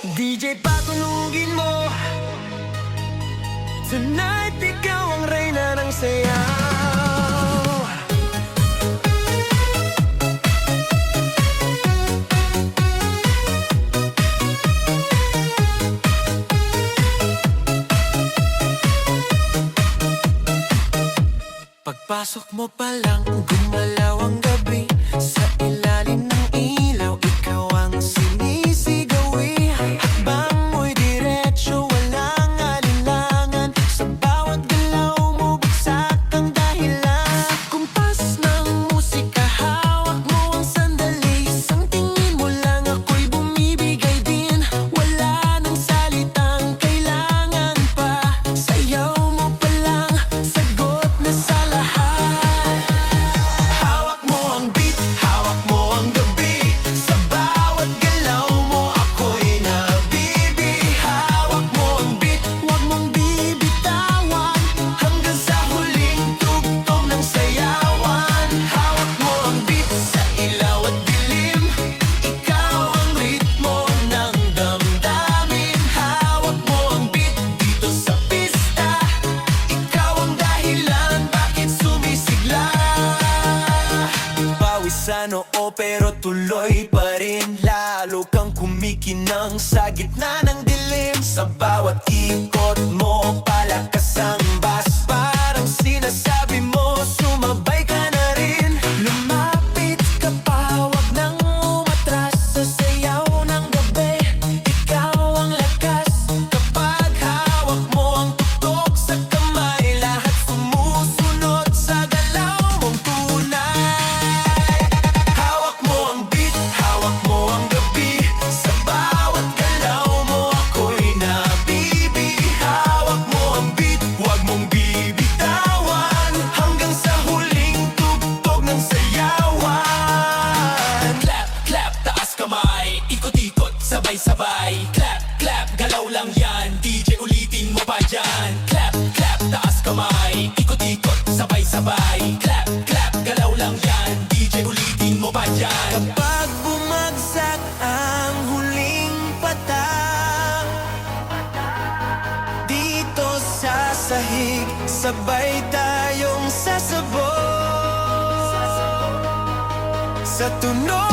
DJ patulugin mo. Tonight, ikaw ang reyna ng sayaw. Pagpasok mo pa lang, gumalaw ang gabi. Sa ilalim ng ilaw, ikaw ang sinisigawi. Hakbang mo'y diretso, walang alinlangan. Sa bawat galaw mo, bagsak ang dahilan. Sa kumpas ng musika, hawak mo ang sandali. Isang tingin mo lang, ako'y bumibigay din. Wala nang salitang kailangan pa. Sayaw mo pa lang, sagot na sa lahat. Hawak mo ang beat, hawak mo ang gabi. Sa bawat galaw mo, ako'y nabibi. Hawak mo ang beat, huwag mong bibitawan. Hanggang sa huling tugtog ng sayawan. Hawak mo ang beat sa ilaw at dilim. Ikaw ang ritmo ng damdamin. Hawak mo ang beat dito sa pista. Ikaw ang dahilan bakit sumisigla. Pawis sa noo pero tuloy pa rin. Lalo kang kumikinang sa gitna ng dilim. Sa bawat ikot mo, palakas ang bass. Parang sinasabi mo, sumabay ka na rin. Lumapit ka pa, wag nang umatras. Sa sayaw ng gabi, ikaw ang lakas. Kapag hawak mo ang tuktok sa kamay, lahat sumusunod sa galaw mong tunay. Hawak mo ang beat, hawak mo ang gabi. Sa bawat galaw mo, ako'y nabibi. Hawak mo ang beat, huwag mong bibitawan. Hanggang sa huling tugtog ng sayawan. Clap, clap, taas kamay. Ikot-ikot, sabay-sabay. Clap, clap, galaw lang yan. DJ ulitin mo pa dyan. Clap, clap, taas kamay. Ikot-ikot, sabay-sabay. Clap, clap, galaw lang yan. DJ ulitin mo pa dyan. Kapag bumagsak ang huling patak, dito sa sahig, sabay tayong sasabog. Sa tunog